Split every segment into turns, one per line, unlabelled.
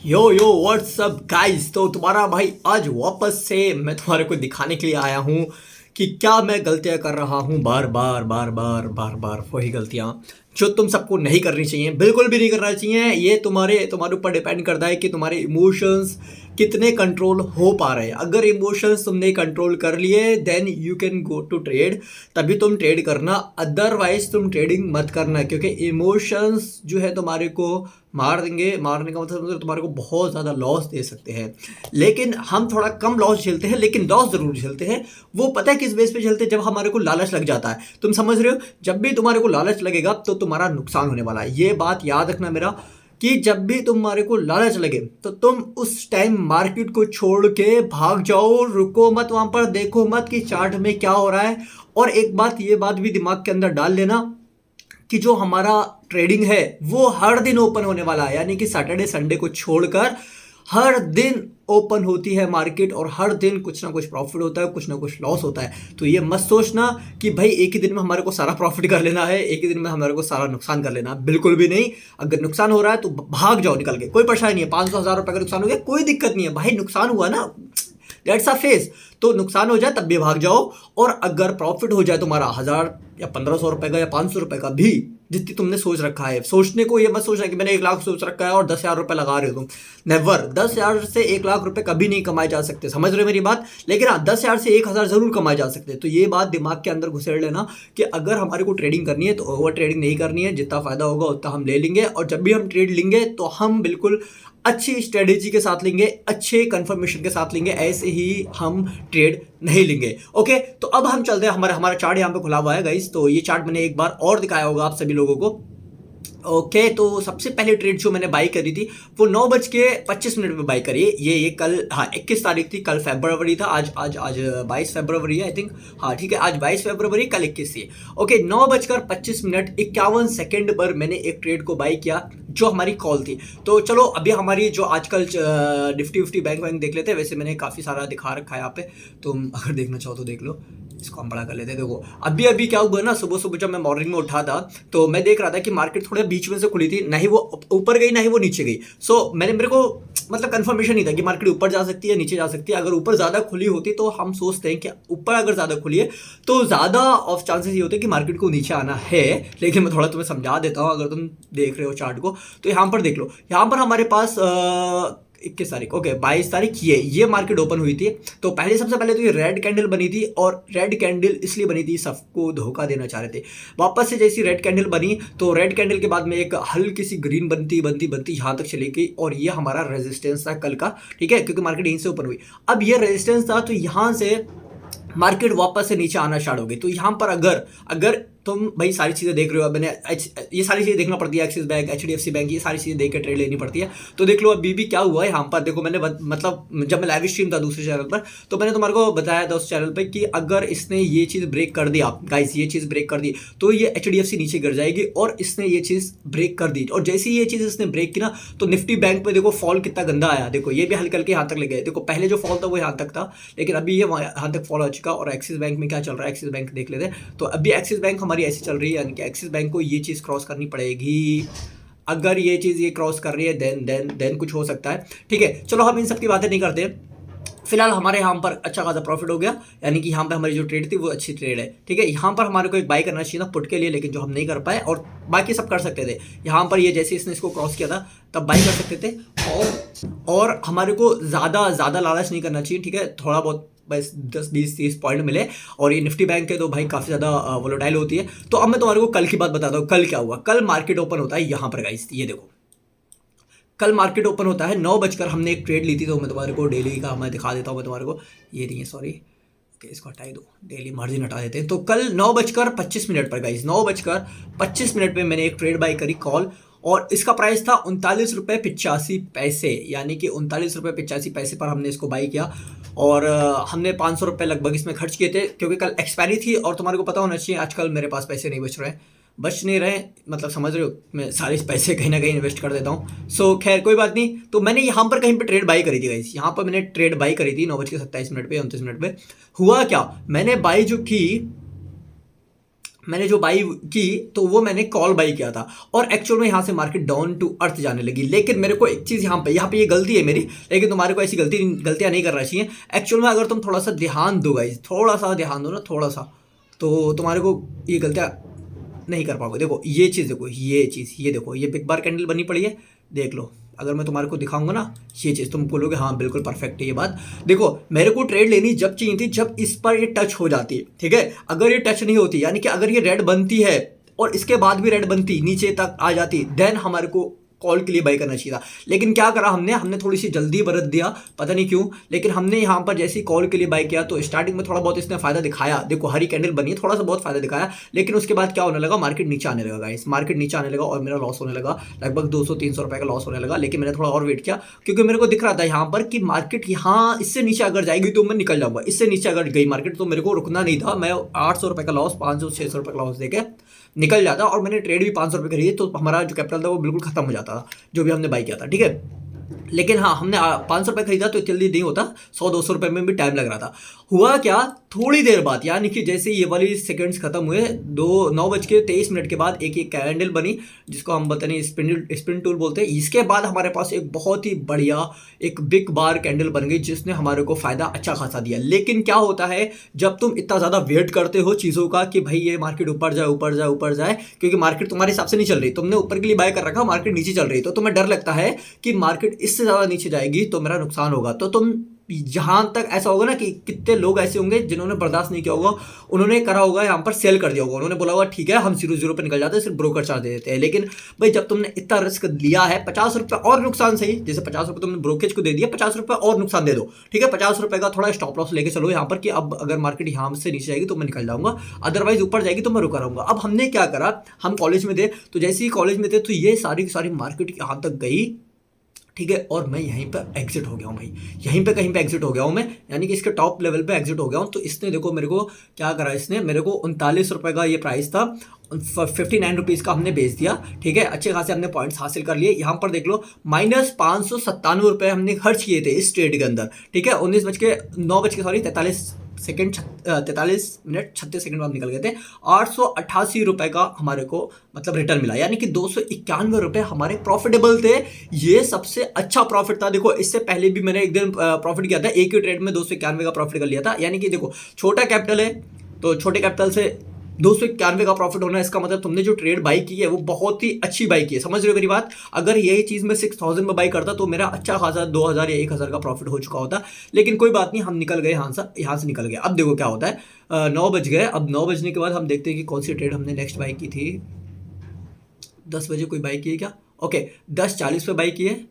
यो WhatsApp guys. तो तुम्हारा भाई आज वापस से मैं तुम्हारे को दिखाने के लिए आया हूँ कि क्या मैं गलतियाँ कर रहा हूँ, बार बार बार बार बार बार वही गलतियाँ जो तुम सबको नहीं करनी चाहिए, बिल्कुल भी नहीं करना चाहिए। ये तुम्हारे ऊपर डिपेंड करता है कि तुम्हारे इमोशंस कितने कंट्रोल हो पा रहे हैं। अगर इमोशंस तुमने कंट्रोल कर लिए then you can go to trade, तभी तुम ट्रेड करना, अदरवाइज तुम ट्रेडिंग मत करना, क्योंकि इमोशंस जो है तुम्हारे को मार देंगे। मारने का मतलब तुम्हारे को बहुत ज़्यादा लॉस दे सकते हैं। लेकिन हम थोड़ा कम लॉस झेलते हैं, लेकिन लॉस ज़रूर झेलते हैं। वो पता है किस बेस पे झेलते हैं? जब हमारे को लालच लग जाता है। तुम समझ रहे हो? जब भी तुम्हारे को लालच लगेगा तो तुम्हारा नुकसान होने वाला है। ये बात याद रखना मेरा, कि जब भी तुम्हारे को लालच लगे तो तुम उस टाइम मार्केट को छोड़ के भाग जाओ, रुको मत, वहां पर देखो मत कि चार्ट में क्या हो रहा है। और एक बात, ये बात भी दिमाग के अंदर डाल लेना कि जो हमारा ट्रेडिंग है वो हर दिन ओपन होने वाला है, यानी कि सैटरडे संडे को छोड़कर हर दिन ओपन होती है मार्केट, और हर दिन कुछ ना कुछ प्रॉफिट होता है, कुछ ना कुछ लॉस होता है। तो ये मत सोचना कि भाई एक ही दिन में हमारे को सारा प्रॉफिट कर लेना है, एक ही दिन में हमारे को सारा नुकसान कर लेना, बिल्कुल भी नहीं। अगर नुकसान हो रहा है तो भाग जाओ निकल के, कोई परेशानी नहीं है। 500,000 रुपए का नुकसान हो गया, कोई दिक्कत नहीं है भाई, नुकसान हुआ ना, दैट्स अ फेस। तो नुकसान हो जाए तब भी भाग जाओ, और अगर प्रॉफिट हो जाए तुम्हारा 1,000 या 1,500 रुपए का या 500 रुपए का भी, जितनी तुमने सोच रखा है, सोचने को ये मत सोचना कि मैंने 1 लाख सोच रखा है और 10,000 रुपए लगा रहे हो तुम। नेवर। 10,000 से 1 लाख रुपए कभी नहीं कमाए जा सकते, समझ रहे हो मेरी बात? लेकिन हाँ, 10,000 से 1,000 जरूर कमाए जा सकते हैं। तो ये बात दिमाग के अंदर घुसेड़ लेना कि अगर हमारे को ट्रेडिंग करनी है तो ओवर ट्रेडिंग नहीं करनी है। जितना फायदा होगा उतना हम ले लेंगे, और जब भी हम ट्रेड लेंगे तो हम बिल्कुल अच्छी स्ट्रेटेजी के साथ लेंगे, अच्छे कंफर्मेशन के साथ लेंगे, ऐसे ही हम ट्रेड नहीं लेंगे। ओके, तो अब हम चलते हैं। हमारा चार्ट यहाँ पे खुला हुआ है गाइस। तो ये चार्ट मैंने एक बार और दिखाया होगा आप सभी लोगों को। ओके, तो सबसे पहले ट्रेड जो मैंने बाई करी थी वो 9:25 पे बाई करी है। ये कल, हाँ, 21 तारीख थी, कल फरवरी था, आज आज आज 22 फरवरी है आई थिंक। हाँ ठीक है, आज 22 फरवरी, कल 21 थी। ओके, 9:25 51 पर मैंने एक ट्रेड को बाई किया जो हमारी कॉल थी। तो चलो अभी हमारी जो आजकल निफ्टी विफ्टी बैंक वैंक देख लेते हैं। वैसे मैंने काफ़ी सारा दिखा रखा है यहाँ पे, तुम अगर देखना चाहो तो देख लो। इसको हम बड़ा कर लेते हैं। देखो अभी अभी क्या हुआ ना, सुबह सुबह जब मैं मॉर्निंग में उठा था तो मैं देख रहा था कि मार्केट थोड़ा बीच में से खुली थी, ना ही वो ऊपर गई ना ही वो नीचे गई। सो मेरे को मतलब कंफर्मेशन नहीं था कि मार्केट ऊपर जा सकती है नीचे जा सकती है। अगर ऊपर ज़्यादा खुली होती तो हम सोचते हैं कि ऊपर अगर ज़्यादा खुली है तो ज़्यादा ऑफ चांसेस ये होते हैं कि मार्केट को नीचे आना है। लेकिन मैं थोड़ा तुम्हें समझा देता हूँ, अगर तुम देख रहे हो चार्ट को तो यहाँ पर देख लो। यहाँ पर हमारे पास 21 तारीख, ओके 22 तारीख ये मार्केट ओपन हुई थी। तो सबसे पहले तो ये रेड कैंडल बनी थी, और रेड कैंडल इसलिए बनी थी, सबको धोखा देना चाह रहे थे। वापस से जैसी रेड कैंडल बनी तो रेड कैंडल के बाद में एक हल्की सी ग्रीन बनती बनती बनती यहाँ तक चली गई, और ये हमारा रेजिस्टेंस था कल का, ठीक है, क्योंकि मार्केट यहीं से ओपन हुई। अब ये रेजिस्टेंस था तो यहाँ से मार्केट वापस से नीचे आना स्टार्ट हो गई। तो यहाँ पर अगर तुम भाई सारी चीज़ें देख रहे हो, मैंने ये सारी चीज़ें देखना पड़ती है, एक्सिस बैंक, HDFC बैंक, ये सारी चीज़ें देख के ट्रेड लेनी पड़ती है। तो देख लो अभी भी क्या हुआ है यहाँ पर। देखो मैंने मतलब जब मैं लाइव स्ट्रीम था दूसरे चैनल पर तो मैंने तुम्हारे को बताया था उस चैनल पर कि अगर इसने ये चीज़ ब्रेक कर दी, आप गाइस ये चीज़ ब्रेक कर दी तो ये HDFC नीचे गिर जाएगी, और इसने ये चीज़ ब्रेक कर दी। और जैसे ही ये चीज़ इसने ब्रेक की ना तो निफ्टी बैंक पे देखो फॉल कितना गंदा आया। देखो ये भी हल्के हल्के यहाँ तक ले गए। देखो पहले जो फॉल था वो यहाँ तक था, लेकिन अभी ये यहाँ तक फॉल हो चुका। और एक्सिस बैंक में क्या चल रहा है, एक्सिस बैंक देख लेते हैं। तो अभी एक्सिस बैंक हमारी ऐसी चल रही है, कि एक्सिस बैंक को ये चीज़ क्रॉस करनी पड़ेगी। अगर ये चीज़ ये क्रॉस कर रही है देन कुछ हो सकता है, ठीक है। चलो हम इन सब की बातें नहीं करते। फिलहाल हमारे यहाँ पर अच्छा खासा प्रॉफिट हो गया, यानी कि यहाँ पे हमारी जो ट्रेड थी वो अच्छी ट्रेड है, ठीक है। यहाँ पर हमारे को एक बाई करना चाहिए था पुट के लिए, लेकिन जो हम नहीं कर पाए, और बाकी सब कर सकते थे। यहाँ पर ये जैसे इसने इसको क्रॉस किया था तब बाई कर सकते थे, और हमारे को ज़्यादा लालच नहीं करना चाहिए, ठीक है। थोड़ा बहुत बस 10 20 30 पॉइंट मिले, और ये निफ्टी बैंक है तो भाई काफ़ी ज़्यादा वोलेटाइल होती है। तो अब मैं तुम्हारे को कल की बात बताता हूँ। कल क्या हुआ? कल मार्केट ओपन होता है यहाँ पर गाइस, ये देखो कल मार्केट ओपन होता है 9 बजकर। हमने एक ट्रेड ली थी, तो मैं तुम्हारे को डेली का मैं दिखा देता हूँ। मैं तुम्हारे को ये नहीं है, सॉरी, ओके इसको हटा दो, डेली मार्जिन हटा देते हैं। तो कल 9:25 पर गाइस, 9:25 पे मैंने एक ट्रेड बाई करी कॉल, और इसका प्राइस था 39.85 रुपये, यानी कि 39.85 रुपये पर हमने इसको बाई किया। और हमने 500 रुपये लगभग इसमें खर्च किए थे, क्योंकि कल एक्सपायरी थी। और तुम्हारे को पता होना चाहिए आजकल मेरे पास पैसे नहीं बच नहीं रहे, मतलब समझ रहे हो, मैं सारे पैसे कहीं ना कहीं इन्वेस्ट कर देता हूँ। सो खैर कोई बात नहीं। तो मैंने यहाँ पर कहीं पे ट्रेड बाई करी थी गाइस, यहाँ पर मैंने ट्रेड बाई करी थी 9:27 पे 29 पे। हुआ क्या, मैंने बाई जो की मैंने जो बाई की तो वो मैंने कॉल बाई किया था और एक्चुअल में यहाँ से मार्केट डाउन टू अर्थ जाने लगी। लेकिन मेरे को एक चीज़ यहाँ पे ये गलती है मेरी, लेकिन तुम्हारे को ऐसी गलतियाँ नहीं करना चाहिए। एक्चुअल में अगर तुम थोड़ा सा ध्यान दो गाइस, थोड़ा सा ध्यान दो ना, थोड़ा सा, तो तुम्हारे को ये गलतियाँ नहीं कर पाओगे। देखो ये चीज़, देखो ये चीज़, ये देखो ये बिग बार कैंडल बनी पड़ी है, देख लो। अगर मैं तुम्हारे को दिखाऊंगा ना ये चीज़, तुम बोलोगे हाँ बिल्कुल परफेक्ट है ये बात। देखो मेरे को ट्रेड लेनी जब चाहिए थी जब इस पर ये टच हो जाती है, ठीक है। अगर ये टच नहीं होती, यानी कि अगर ये रेड बनती है और इसके बाद भी रेड बनती, नीचे तक आ जाती, देन हमारे को कॉल के लिए बाई करना चाहिए था। लेकिन क्या करा हमने थोड़ी सी जल्दी बरत दिया, पता नहीं क्यों। लेकिन हमने यहाँ पर जैसे ही कॉल के लिए बाई किया तो स्टार्टिंग में थोड़ा बहुत इसने फायदा दिखाया, देखो हरी कैंडल बनी है, थोड़ा सा बहुत फायदा दिखाया। लेकिन उसके बाद क्या होने लगा, मार्केट नीचे आने लगा गाइस, मार्केट नीचे आने लगा और मेरा लॉस होने लगा, लगभग 200-300 रुपए का लॉस होने लगा। लेकिन मैंने थोड़ा और वेट किया क्योंकि मेरे को दिख रहा था यहाँ पर कि मार्केट यहाँ इससे नीचे अगर जाएगी तो मैं निकल जाऊंगा, इससे नीचे अगर गई मार्केट तो मेरे को रुकना नहीं था। मैं 800 रुपए का लॉस, 500-600 रुपए का लॉस देके निकल जाता और मैंने ट्रेड भी 500 रुपये करी है तो हमारा जो कैपिटल था वो बिल्कुल खत्म हो जाता था जो भी हमने बाई किया था, ठीक है। लेकिन हाँ हमने 500 रुपये खरीदा तो जल्दी नहीं होता, 100-200 रुपये में भी टाइम लग रहा था। हुआ क्या, थोड़ी देर बाद यानी कि जैसे ये वाली सेकंड्स खत्म हुए, 9:23 के बाद एक कैंडल बनी जिसको हम बताने स्पिन टूल बोलते हैं। इसके बाद हमारे पास एक बहुत ही बढ़िया एक बिग बार कैंडल बन गई जिसने हमारे को फायदा अच्छा खासा दिया। लेकिन क्या होता है जब तुम इतना ज़्यादा वेट करते हो चीज़ों का कि भाई ये मार्केट ऊपर जाए ऊपर जाए ऊपर जाए, क्योंकि मार्केट तुम्हारे हिसाब से नहीं चल रही, तुमने ऊपर के लिए बाय कर रखा, मार्केट नीचे चल रही, तो तुम्हें डर लगता है कि मार्केट इससे ज़्यादा नीचे जाएगी तो मेरा नुकसान होगा। तो तुम जहां तक ऐसा होगा ना कि कितने लोग ऐसे होंगे जिन्होंने बर्दाश्त नहीं किया होगा, उन्होंने करा होगा यहाँ पर सेल कर दिया होगा, उन्होंने बोला होगा ठीक है हम 0-0 पे निकल जाते हैं, सिर्फ ब्रोकर चार्ज दे देते हैं। लेकिन भाई जब तुमने इतना रिस्क लिया है, 50 रुपये और नुकसान सही, जैसे 50 रुपये तुमने ब्रोकेज को दे दिया, 50 रुपये और नुकसान दे दो, ठीक है। 50 रुपये का थोड़ा स्टॉप लॉस लेके चलो यहाँ पर कि अब अगर मार्केट यहाँ से नीचे जाएगी तो मैं निकल जाऊंगा, अदरवाइज ऊपर जाएगी तो मैं रुका रहूंगा। अब हमने क्या करा, हम कॉलेज में थे तो जैसे ही कॉलेज में थे तो ये सारी की सारी मार्केट यहाँ तक गई, ठीक है, और मैं यहीं पर एग्जिट हो गया हूँ भाई, यहीं पे कहीं पे एग्जिट हो गया हूँ मैं, यानी कि इसके टॉप लेवल पे एग्जिट हो गया हूँ। तो इसने देखो मेरे को क्या करा, इसने मेरे को 39 रुपये का ये प्राइस था, 59 रुपीज़ का हमने बेच दिया, ठीक है। अच्छे खासे हमने पॉइंट्स हासिल कर लिए। यहाँ पर देख लो -597 रुपये हमने खर्च किए थे इस ट्रेड के अंदर, ठीक है। 43 मिनट 36 सेकंड में हम निकल गए थे। 888 रुपये का हमारे को मतलब रिटर्न मिला, यानी कि 291 रुपये हमारे प्रॉफिटेबल थे। ये सबसे अच्छा प्रॉफिट था। देखो इससे पहले भी मैंने एक दिन प्रॉफिट किया था, एक ही ट्रेड में 291 का प्रॉफिट कर लिया था। यानी कि देखो छोटा कैपिटल है तो छोटे कैपिटल से 291 का प्रॉफिट होना, इसका मतलब तुमने जो ट्रेड बाई की है वो बहुत ही अच्छी बाई की है। समझ रहे हो मेरी बात? अगर यही चीज़ मैं 6000 में बाई करता तो मेरा अच्छा खासा 2000 या 1000 का प्रॉफिट हो चुका होता। लेकिन कोई बात नहीं, हम निकल गए यहाँ से निकल गए। अब देखो क्या होता है, 9 बज गए। अब 9 बजने के बाद हम देखते हैं कि कौन सी ट्रेड हमने नेक्स्ट बाई की थी। 10 बजे कोई बाई की है क्या? ओके 10:40 पे बाई की है।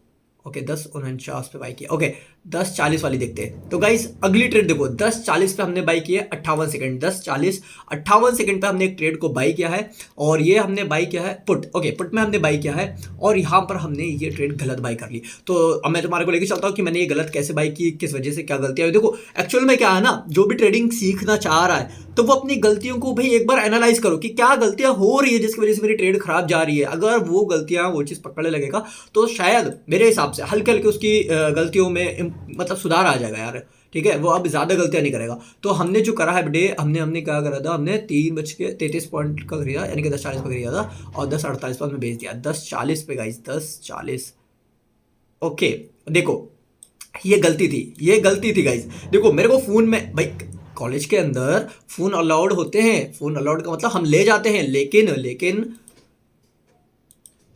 ओके 10:49 पे बाई किया। ओके 10:40 वाली देखते हैं। तो गाइस अगली ट्रेड देखो 10:40 पे हमने बाई की है 58 सेकंड, 10:40 58 सेकंड पे हमने एक ट्रेड को बाई किया है और ये हमने बाई किया है पुट। ओके पुट में हमने बाई किया है और यहाँ पर हमने ये ट्रेड गलत बाई कर ली। तो अब मैं तुम्हारे को लेके चलता हूँ कि मैंने ये गलत कैसे बाई की, किस वजह से, क्या गलतियाँ हुई। देखो एक्चुअल में क्या है ना, जो भी ट्रेडिंग सीखना चाह रहा है तो वो अपनी गलतियों को भाई एक बार एनालाइज करो कि क्या गलतियां हो रही है जिसकी वजह से मेरी ट्रेड खराब जा रही है। अगर वो गलतियां वो चीज़ पकड़ने लगेगा तो शायद मेरे हिसाब से हल्के हल्के उसकी गलतियों में मतलब सुधार आ जाएगा यार, ठीक है। वो अब ज़्यादा गलतियां नहीं करेगा। तो हमने जो करा है डे, हमने क्या करा था, हमने 3:33 का खरीदा, यानी कि 10:40 पे खरीदा था और 10:48 पर हमने बेच दिया 10:40 पे गाइस, 10:40। ओके देखो ये गलती थी गाइस। देखो मेरे को फ़ोन में भाई कॉलेज के अंदर फ़ोन अलाउड होते हैं, फ़ोन अलाउड का मतलब हम ले जाते हैं, लेकिन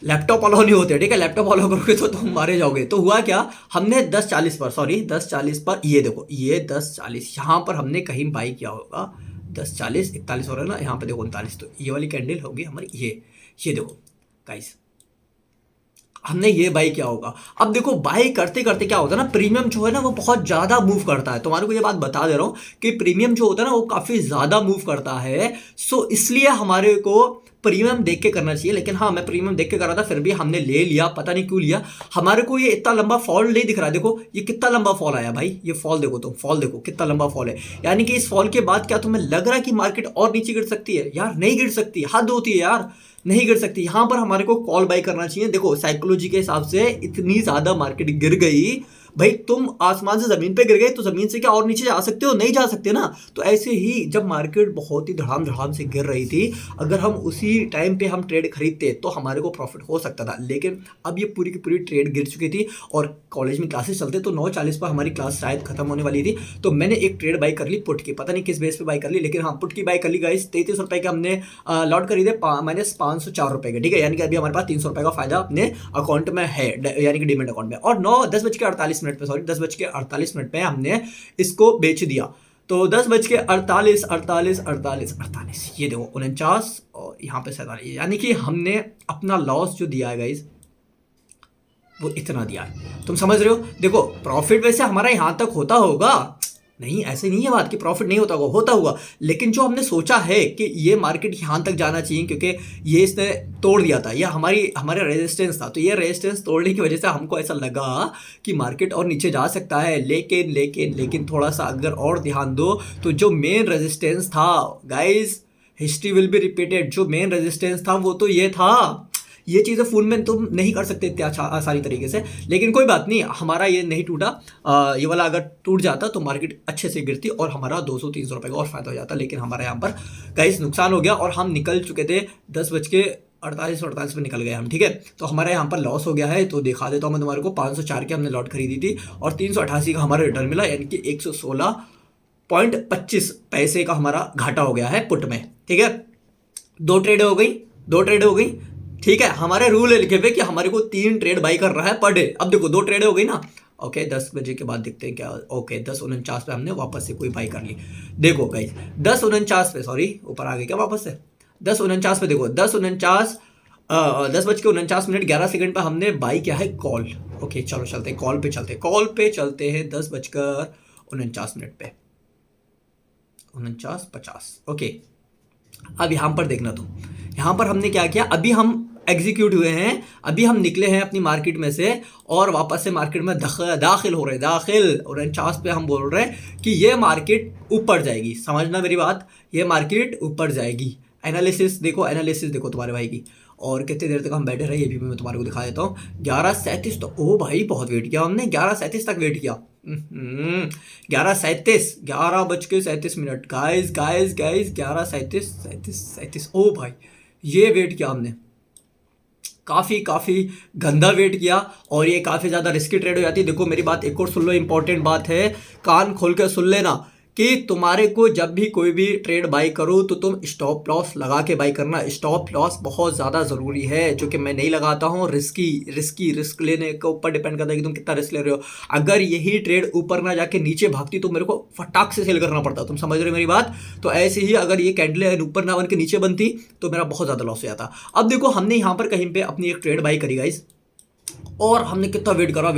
लैपटॉप अलाउ नहीं होते, ठीक है। लैपटॉप अलाउ करोगे तो तुम मारे जाओगे। तो हुआ क्या, हमने 10:40 पर ये देखो ये 10:40 यहाँ पर हमने कहीं बाई किया होगा। 10:40 41 हो रहा है ना, यहाँ पे देखो 39, तो ये वाली कैंडल होगी हमारी, ये देखो गाइस हमने ये बाई किया होगा। अब देखो बाई करते करते क्या होता है ना, प्रीमियम जो है ना वो बहुत ज़्यादा मूव करता है। तुम्हारे को ये बात बता दे रहा हूँ कि प्रीमियम जो होता है ना वो काफ़ी ज़्यादा मूव करता है। सो इसलिए हमारे को प्रीमियम देख के करना चाहिए। लेकिन हाँ मैं प्रीमियम देख के कर रहा था, फिर भी हमने ले लिया, पता नहीं क्यों लिया। हमारे को ये इतना लंबा फॉल नहीं दिख रहा है। देखो ये कितना लंबा फॉल आया भाई, ये फॉल देखो, तुम फॉल देखो कितना लंबा फॉल है। यानी कि इस फॉल के बाद क्या तुम्हें लग रहा है कि मार्केट और नीचे गिर सकती है? यार नहीं गिर सकती, हद होती है यार, नहीं गिर सकती। यहाँ पर हमारे को कॉल बाई करना चाहिए। देखो साइकोलॉजी के हिसाब से इतनी ज़्यादा मार्केट गिर गई भाई तुम आसमान से ज़मीन पे गिर गए तो ज़मीन से क्या और नीचे जा सकते हो? नहीं जा सकते ना। तो ऐसे ही जब मार्केट बहुत ही धड़ाम धड़ाम से गिर रही थी, अगर हम उसी टाइम पे हम ट्रेड खरीदते तो हमारे को प्रॉफिट हो सकता था, लेकिन अब ये पूरी की पूरी ट्रेड गिर चुकी थी और कॉलेज में क्लासेस चलते तो 9:40 पर हमारी क्लास शायद खत्म होने वाली थी। तो मैंने एक ट्रेड बाई कर ली पुट की, पता नहीं किस बेस पे बाई कर ली, लेकिन हाँ पुट की बाई कर ली गाइस। 33 रुपए के हमने लॉट खरीदे -504 के, ठीक है, यानी कि अभी हमारे पास 300 रुपए का फायदा अपने अकाउंट में है, यानी कि डीमेट अकाउंट में। और 10:48 पे सॉरी 10:48 पे हमने इसको बेच दिया। तो 10:48 ये देखो 49 और यहाँ पे 47, यानी कि हमने अपना लॉस जो दिया है गाइस वो इतना दिया है। तुम समझ रहे हो? देखो प्रॉफिट वैसे हमारा यहाँ तक होता होगा, नहीं ऐसे नहीं है बात कि प्रॉफिट नहीं होता होगा, लेकिन जो हमने सोचा है कि ये मार्केट यहाँ तक जाना चाहिए क्योंकि ये इसने तोड़ दिया था, यह हमारे रेजिस्टेंस था, तो ये रेजिस्टेंस तोड़ने की वजह से हमको ऐसा लगा कि मार्केट और नीचे जा सकता है। लेकिन थोड़ा सा अगर और ध्यान दो तो जो मेन रेजिस्टेंस था guys, history will be repeated, जो मेन रेजिस्टेंस था वो तो ये था। ये चीज़ें फ़ोन में तुम नहीं कर सकते इतने आसानी तरीके से, लेकिन कोई बात नहीं, हमारा ये नहीं टूटा। ये वाला अगर टूट जाता तो मार्केट अच्छे से गिरती और हमारा 200-300 रुपये का और फायदा हो जाता, लेकिन हमारा यहाँ पर गाइस नुकसान हो गया और हम निकल चुके थे 10:48 पे निकल गए हम, ठीक है। तो हमारा यहाँ पर लॉस हो गया है, तो दिखा देता हूँ मैं तुम्हारे को। 504 के हमने लॉट खरीदी थी और 388 का हमारा रिटर्न मिला, यानी कि 116.25 पैसे का हमारा घाटा हो गया है पुट में, ठीक है। दो ट्रेड हो गई, ठीक है। हमारे रूल है लिखे हुए कि हमारे को 3 ट्रेड बाई कर रहा है पर डे। अब देखो 2 ट्रेड हो गई ना, ओके 10 बजे के बाद देखते हैं क्या। ओके 10:49 पे हमने वापस से कोई बाई कर ली। देखो गाइस 10:49 पे, सॉरी ऊपर आ गए क्या वापस से, 10:49 पे देखो 10:49 पे हमने बाई किया है कॉल। ओके चलो चलते हैं कॉल पे चलते हैं 10:49 पे 49:50। ओके अब यहाँ पर देखना तुम, यहाँ पर हमने क्या किया, अभी हम एग्जीक्यूट हुए हैं, अभी हम निकले हैं अपनी मार्केट में से और वापस से मार्केट में दाखिल हो रहे हैं। 49 पे हम बोल रहे हैं कि ये मार्केट ऊपर जाएगी, समझना मेरी बात, ये मार्केट ऊपर जाएगी। एनालिसिस देखो तुम्हारे भाई की, और कितनी देर तक हम बैठे रहे ये भी मैं तुम्हारे को दिखा देता हूँ। 11:37 तो ओ भाई बहुत वेट किया हमने, 11:37 तक वेट किया। 11:37 गाइस 11:37 ओ भाई ये वेट किया हमने, काफ़ी गंदा वेट किया और ये काफ़ी ज़्यादा रिस्की ट्रेड हो जाती है। देखो मेरी बात एक और सुन लो, इंपॉर्टेंट बात है, कान खोल के सुन लेना कि तुम्हारे को जब भी कोई भी ट्रेड बाई करो तो तुम स्टॉप लॉस लगा के बाई करना। स्टॉप लॉस बहुत ज़्यादा ज़रूरी है, जो कि मैं नहीं लगाता हूँ। रिस्क लेने के ऊपर डिपेंड करता है कि तुम कितना रिस्क ले रहे हो। अगर यही ट्रेड ऊपर ना जाके नीचे भागती तो मेरे को फटाक से सेल करना पड़ता, तुम समझ रहे हो मेरी बात। तो ऐसे ही अगर ये कैंडल ऊपर ना बन के नीचे बनती तो मेरा बहुत ज़्यादा लॉस हो जाता। अब देखो हमने यहाँ पर कहीं पर अपनी एक ट्रेड बाई करी गाइस, और हमने कितना वेट करा,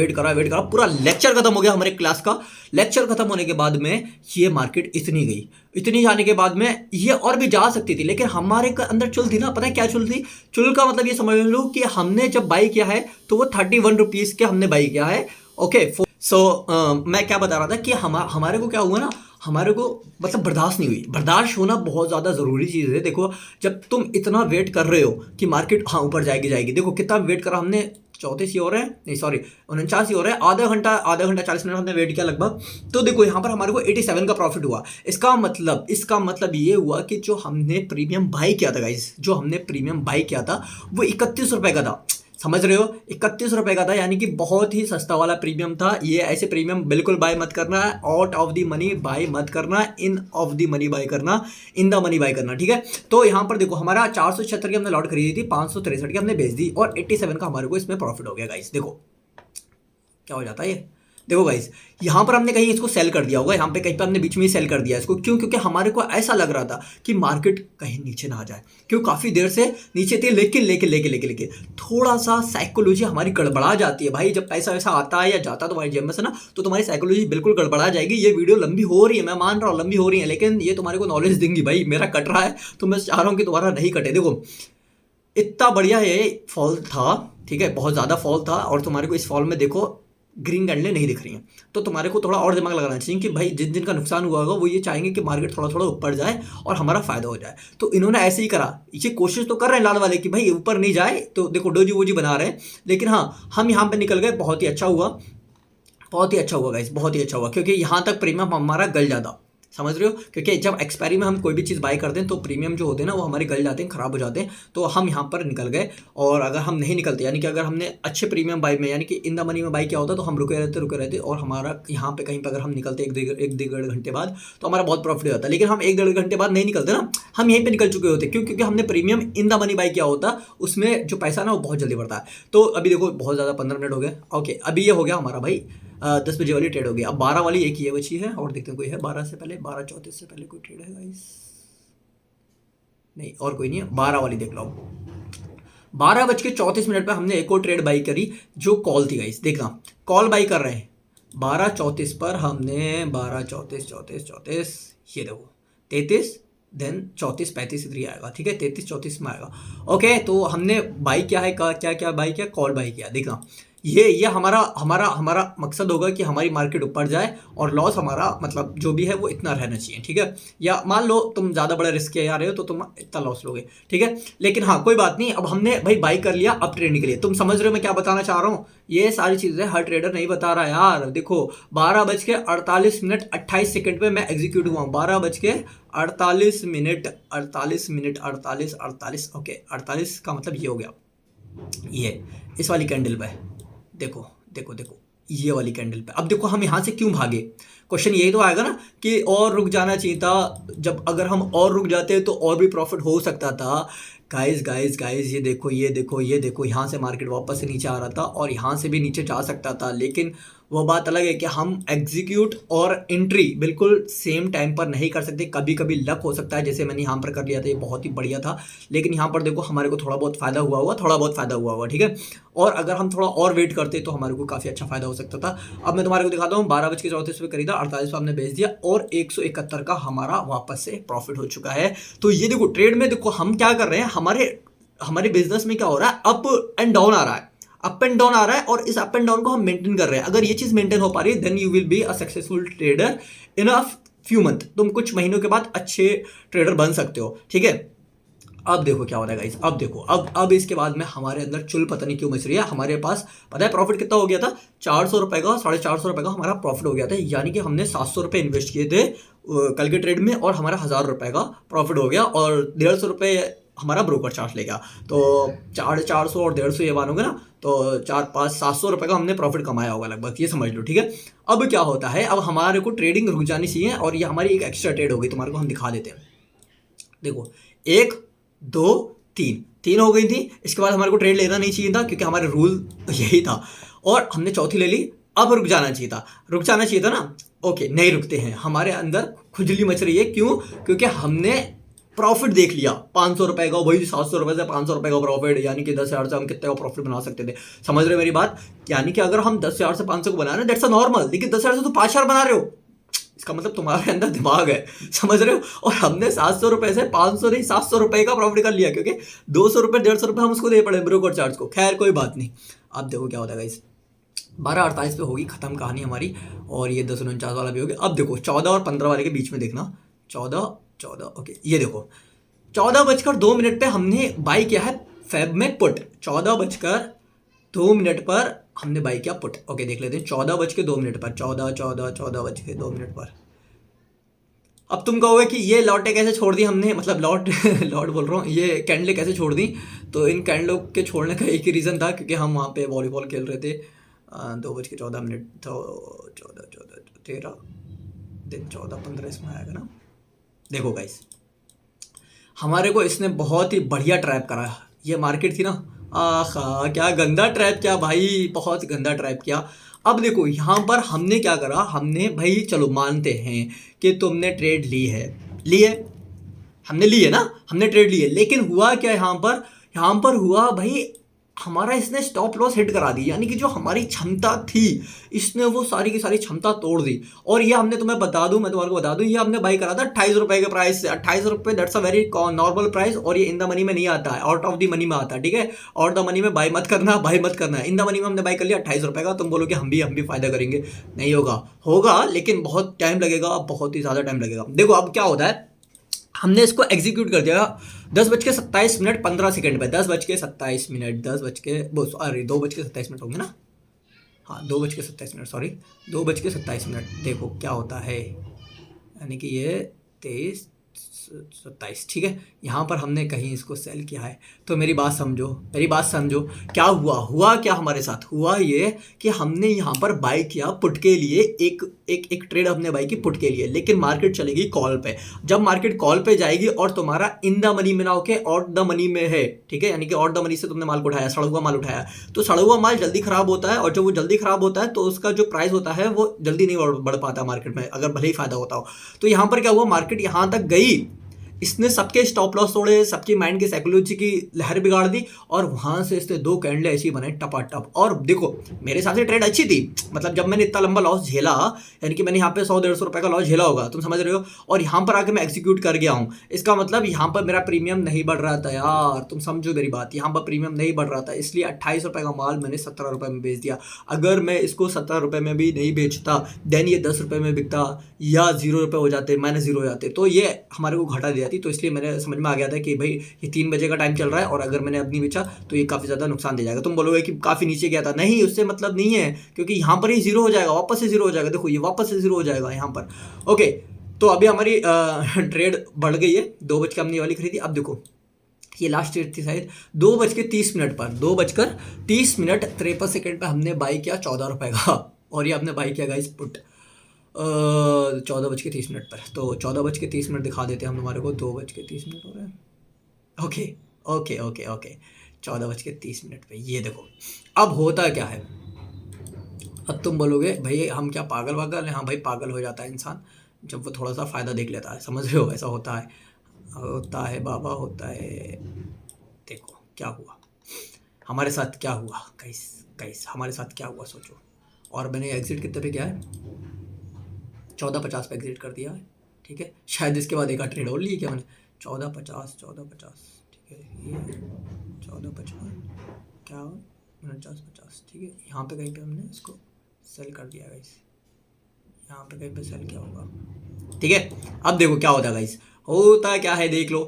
पूरा लेक्चर खत्म हो गया हमारे क्लास का। लेक्चर खत्म होने के बाद में ये मार्केट इतनी जाने के बाद में ये और भी जा सकती थी, लेकिन हमारे अंदर चुल थी ना, पता है क्या चुल थी? चुल का मतलब ये समझ लो कि हमने जब बाई किया है तो वो 31 रुपीज़ के हमने बाई किया है। ओके सो मैं क्या बता रहा था कि हमारे को क्या हुआ ना, हमारे को मतलब बर्दाश्त नहीं हुई। बर्दाश्त होना बहुत ज़्यादा ज़रूरी चीज़ है। देखो जब तुम इतना वेट कर रहे हो कि मार्केट हाँ ऊपर जाएगी, देखो कितना वेट करा हमने, 34 ही हो रहा है, नहीं सॉरी 49 ही हो रहा है, आधा घंटा 40 मिनट हमने वेट किया लगभग। तो देखो यहाँ पर हमारे को 87 का प्रॉफिट हुआ। इसका मतलब ये हुआ कि जो हमने प्रीमियम बाई किया था गाइस, जो हमने प्रीमियम बाई किया था वो 31 रुपये का था, समझ रहे हो, 31 रुपये का था, यानी कि बहुत ही सस्ता वाला प्रीमियम था। ये ऐसे प्रीमियम बिल्कुल बाय मत करना, out of the money by मत करना, इन ऑफ द मनी बाय करना, इन द मनी बाय करना, ठीक है। तो यहाँ पर देखो हमारा 476 की हमने लॉट खरीदी थी, 563 की हमने बेच दी और 87 का हमारे को इसमें प्रॉफिट हो गया गाइस। देखो क्या हो जाता है ये, देखो गाइस यहाँ पर हमने कहीं इसको सेल कर दिया होगा, यहाँ पे कहीं पे हमने बीच में ही सेल कर दिया इसको, क्यों? क्योंकि हमारे को ऐसा लग रहा था कि मार्केट कहीं नीचे ना आ जाए, क्यों काफ़ी देर से नीचे थी, लेकिन थोड़ा सा साइकोलॉजी हमारी गड़बड़ा जाती है भाई। जब पैसा वैसा आता है या जाता है तुम्हारी जेब में से ना, तो तुम्हारी साइकोलॉजी बिल्कुल गड़बड़ा जाएगी। ये वीडियो लंबी हो रही है, मैं मान रहा हूँ लंबी हो रही है, लेकिन ये तुम्हारे को नॉलेज देंगी भाई। मेरा कट रहा है तो मैं चाह रहा हूँ कि तुम्हारा नहीं कटे। देखो इतना बढ़िया ये फॉल था, ठीक है, बहुत ज़्यादा फॉल था, और तुम्हारे को इस फॉल में देखो ग्रीन कैंडलें नहीं दिख रही हैं, तो तुम्हारे को थोड़ा और दिमाग लगाना चाहिए कि भाई जिन का नुकसान हुआ होगा वो ये चाहेंगे कि मार्केट थोड़ा ऊपर जाए और हमारा फायदा हो जाए। तो इन्होंने ऐसे ही करा, ये कोशिश तो कर रहे हैं लाल वाले कि भाई ऊपर नहीं जाए, तो देखो डोजी वोजी बना रहे हैं, लेकिन हाँ हम यहाँ पे निकल गए, बहुत ही अच्छा हुआ। बहुत ही अच्छा हुआ गाइस, बहुत ही अच्छा हुआ, क्योंकि यहाँ तक प्रीमियम हमारा गल जाता, समझ रहे हो, क्योंकि जब एक्सपायरी में हम कोई भी चीज़ बाय करते हैं तो प्रीमियम जो होते हैं ना वो हमारे गल जाते हैं, ख़राब हो जाते हैं। तो हम यहाँ पर निकल गए, और अगर हम नहीं निकलते, यानी कि अगर हमने अच्छे प्रीमियम बाय में, यानी कि इन द मनी में बाय किया होता, तो हम रुके रहते और हमारा यहाँ पे कहीं पर अगर हम निकलते एक डेढ़ घंटे बाद, तो हमारा बहुत प्रॉफिट हो जाता। लेकिन हम एक डेढ़ घंटे बाद नहीं निकलते ना, हम यहीं पर निकल चुके होते, क्यों? क्योंकि हमने premium in the money by किया होता, उसमें जो पैसा ना वो बहुत जल्दी बढ़ता है। तो अभी देखो बहुत ज़्यादा 15 मिनट हो गए, ओके, अभी ये हो गया हमारा भाई 10 बजे वाली ट्रेड होगी। अब 12 वाली एक ही बची है, और देखते हैं कोई है 12 से पहले, 12:34 से पहले कोई ट्रेड है गाइस? नहीं, और कोई नहीं है। 12 वाली देख लो। 12:34 पे हमने एक और ट्रेड बाई करी, जो कॉल थी गाइस, देखना कॉल बाई कर रहे हैं 12:34 पर हमने 12:34 ये देखो 33, देन 34:35 इधर ही आएगा, ठीक है, 33-34 में आएगा। ओके, तो हमने बाई किया है, क्या क्या बाई किया? कॉल बाई किया। देखना ये हमारा हमारा हमारा मकसद होगा कि हमारी मार्केट ऊपर जाए, और लॉस हमारा मतलब जो भी है वो इतना रहना चाहिए, ठीक है। या मान लो तुम ज़्यादा बड़ा रिस्क आ रहे हो तो तुम इतना लॉस लोगे, ठीक है। लेकिन हाँ कोई बात नहीं, अब हमने भाई बाई कर लिया अब ट्रेडिंग के लिए। तुम समझ रहे हो मैं क्या बताना चाह रहा हूँ? ये सारी चीज़ें हर ट्रेडर नहीं बता रहा यार। देखो 12:48 पे मैं एग्जीक्यूट हुआ हूँ, 12:48 ओके, 48 का मतलब ये हो गया, ये इस वाली कैंडल पे देखो देखो देखो, ये वाली कैंडल पे। अब देखो हम यहाँ से क्यों भागे? क्वेश्चन यही तो आएगा ना कि और रुक जाना चाहिए था। जब अगर हम और रुक जाते तो और भी प्रॉफिट हो सकता था। गाइस गाइस गाइस, ये देखो ये देखो ये देखो, यहाँ से मार्केट वापस से नीचे आ रहा था, और यहाँ से भी नीचे जा सकता था। लेकिन वो बात अलग है कि हम एग्जीक्यूट और एंट्री बिल्कुल सेम टाइम पर नहीं कर सकते। कभी कभी लक हो सकता है, जैसे मैंने यहाँ पर कर लिया था, ये बहुत ही बढ़िया था। लेकिन यहाँ पर देखो हमारे को थोड़ा बहुत फ़ायदा हुआ, ठीक है। और अगर हम थोड़ा और वेट करते तो हमारे को काफ़ी अच्छा फ़ायदा हो सकता था। अब मैं तुम्हारे को दिखाता हूँ, 12:34 पे खरीदा, 48 पे हमने बेच दिया, और 171 का हमारा वापस से प्रॉफिट हो चुका है। तो ये देखो ट्रेड में देखो हम क्या कर रहे हैं, हमारे बिजनेस में क्या हो रहा है, अप एंड डाउन आ रहा है, अप एंड डाउन आ रहा है, और इस अप एंड डाउन को हम मेंटेन कर रहे हैं। अगर ये चीज मेंटेन हो पा रही है, then you will be a successful trader in a few month. तुम कुछ महीनों के बाद अच्छे ट्रेडर बन सकते हो, ठीक है। अब देखो क्या हो रहा है गाइस, अब देखो, अब इसके बाद में हमारे अंदर चुल पता नहीं क्यों मच रही है। हमारे पास पता है प्रॉफिट कितना हो गया था? 400 रुपए का, 450 रुपए का हमारा प्रॉफिट हो गया था। यानी कि हमने 700 रुपए इन्वेस्ट किए थे कल के ट्रेड में, और हमारा 1000 रुपए का प्रॉफिट हो गया, और 150 रुपए हमारा ब्रोकर चार्ज ले गया। तो 450 और 150 ये मानोगे ना, तो 4-5-700 रुपए का हमने प्रॉफिट कमाया होगा लगभग, ये समझ लो, ठीक है। अब क्या होता है, अब हमारे को ट्रेडिंग रुक जानी चाहिए, और ये हमारी एक एक्स्ट्रा ट्रेड होगी, तुम्हारे को हम दिखा देते हैं। देखो 1 2 3 हो गई थी। इसके बाद हमारे को ट्रेड लेना नहीं चाहिए था, क्योंकि हमारे रूल यही था, और हमने चौथी ले ली। अब रुक जाना चाहिए था ना। ओके, नहीं रुकते हैं, हमारे अंदर खुजली मच रही है। क्यों? क्योंकि हमने प्रॉफिट देख लिया 500 रुपए का, वही 700 रुपए से 500 रुपए का प्रॉफिट, यानी कि 10,000 से हम कितने का प्रॉफिट बना सकते थे। समझ रहे हो मेरी बात? यानी कि अगर हम 10,000 से 500 को बना रहे हैं, दैट्स अ नॉर्मल, लेकिन 10,000 से तो 5,000 बना रहे हो, इसका मतलब तुम्हारे अंदर दिमाग है, समझ रहे हो। और हमने 700 रुपए से 500 नहीं 700 रुपए का प्रॉफिट कर लिया, क्योंकि 200 रुपए 150 रुपए हम उसको दे पड़े ब्रोकर चार्ज को। खैर कोई बात नहीं। अब देखो क्या होता है गाइस, 12:48 पे होगी खत्म कहानी हमारी, और ये 10:49 वाला भी हो गया। अब देखो 14 और 15 वाले के बीच में देखना, 14 ओके, ये देखो 14:02 पे हमने बाई किया है फेब में पुट। 14:02 पर हमने बाई किया पुट। ओके, देख लेते हैं 14:02 पर, 14 पर। अब तुम कहोगे कि ये लॉटें कैसे छोड़ दी हमने, मतलब लॉट बोल रहा हूँ, ये कैंडलें कैसे छोड़ दी। तो इन कैंडलों के छोड़ने का एक ही रीज़न था, क्योंकि हम वहाँ पे वॉलीबॉल खेल रहे थे। 2:14 तो 14 दिन 14-15 इसमें आएगा ना। देखो गाइस, हमारे को इसने बहुत ही बढ़िया ट्रैप करा। ये मार्केट थी ना, आहा क्या गंदा ट्रैप किया भाई, बहुत गंदा ट्रैप किया। अब देखो यहाँ पर हमने क्या करा, हमने भाई चलो मानते हैं कि तुमने ट्रेड ली है, हमने ली है ना, हमने ट्रेड ली है। लेकिन हुआ क्या यहाँ पर हुआ भाई, हमारा इसने स्टॉप लॉस हिट करा दी। यानी कि जो हमारी क्षमता थी, इसने वो सारी की सारी क्षमता तोड़ दी। और ये हमने मैं तुम्हारे को बता दूं, ये हमने बाई करा था 28 रुपए के प्राइस से। 28 रुपए, that's a very normal price, और ये इन द मनी में नहीं आता है, आउट ऑफ द मनी में आता है, ठीक है। आउट द मनी में बाई मत करना। इन द मनी में हमने बाई कर लिया 28 रुपए का। तुम बोलोगे हम भी फायदा करेंगे, नहीं होगा, लेकिन बहुत टाइम लगेगा, बहुत ही ज़्यादा टाइम लगेगा। देखो अब क्या होता है, हमने इसको एग्जीक्यूट कर दिया 10:27 पे, 10:27 2:27 होंगे ना। हाँ 2:27, सॉरी 2:27, देखो क्या होता है, यानी कि ये 23:27, ठीक है। यहाँ पर हमने कहीं इसको सेल किया है, तो मेरी बात समझो, मेरी बात समझो। क्या हुआ क्या हमारे साथ हुआ ये कि हमने यहाँ पर बाई किया पुट के लिए, एक ट्रेड हमने बाई की पुट के लिए, लेकिन मार्केट चलेगी कॉल पे। जब मार्केट कॉल पे जाएगी और तुम्हारा इन द मनी में ना होके आउट द मनी में है, ठीक है, यानी कि आउट द मनी से तुमने माल को उठाया, सड़ा हुआ माल उठाया, तो सड़ा हुआ माल जल्दी खराब होता है, और जब वो जल्दी खराब होता है तो उसका जो प्राइस होता है वो जल्दी नहीं बढ़ पाता मार्केट में, अगर भले ही फायदा होता हो। तो यहाँ पर क्या हुआ, मार्केट यहाँ तक गई, इसने सबके स्टॉप लॉस तोड़े, सबकी माइंड की साइकोलॉजी की लहर बिगाड़ दी, और वहां से इसने 2 कैंडलें ऐसी बनाई टपाटप। और देखो मेरे हिसाब से ट्रेड अच्छी थी, मतलब जब मैंने इतना लंबा लॉस झेला, यानी कि मैंने यहाँ पे 100-150 रुपए का लॉस झेला होगा, तुम समझ रहे हो, और यहाँ पर आके मैं एग्जीक्यूट कर गया हूँ, इसका मतलब यहाँ पर मेरा प्रीमियम नहीं बढ़ रहा था यार, तुम समझो मेरी बात, यहाँ पर प्रीमियम नहीं बढ़ रहा था, इसलिए 28 रुपए का माल मैंने 17 रुपए में बेच दिया। अगर मैं इसको 17 रुपए में भी नहीं बेचता, देन ये 10 रुपए में बिकता, या 0 रुपए हो जाते, -0 हो जाते, तो ये हमारे को घाटा दे जाती। तो इसलिए मैंने समझ में आ गया था कि भाई ये 3 बजे का टाइम चल रहा है, और अगर मैंने अब नहीं बेचा तो ये काफ़ी ज़्यादा नुकसान दे जाएगा। तुम बोलोगे कि काफ़ी नीचे गया था, नहीं, उससे मतलब नहीं है, क्योंकि यहाँ पर ही 0 हो जाएगा, वापस से 0 हो जाएगा, देखो ये वापस से 0 हो जाएगा यहाँ पर। ओके, तो अभी हमारी ट्रेड बढ़ गई है, 2 बज के हमने वाली खरीदी। अब देखो ये लास्ट ट्रेड थी शायद 2:30 पर, 2:30 53 पर हमने बाई किया 14 रुपए का, और ये हमने बाई किया गाइस पुट 14:30 पर। तो 14:30 दिखा देते हैं हम तुम्हारे को, 2:30 हो रहे हैं। ओके ओके ओके ओके 14:30 पे ये देखो। अब होता क्या है, अब तुम बोलोगे भाई हम क्या पागल वागल हैं? हाँ भाई, पागल हो जाता है इंसान जब वो थोड़ा सा फ़ायदा देख लेता है, समझ रहे हो, ऐसा होता है बाबा, होता है। देखो क्या हुआ हमारे साथ, क्या हुआ गाइस हमारे साथ क्या हुआ सोचो। और मैंने एग्जिट कितने पे किया है, 14:50 पे एग्जिट कर दिया है, ठीक है। शायद इसके बाद एक ट्रेड और ली क्या मैंने, 14:50, ठीक है, ये 14:50 क्या 49:50, ठीक है। यहाँ पे कहीं पे हमने इसको सेल कर दिया गाइस, यहाँ पे कहीं पे सेल किया होगा, ठीक है। अब देखो क्या होता है गाइस, होता क्या है देख लो।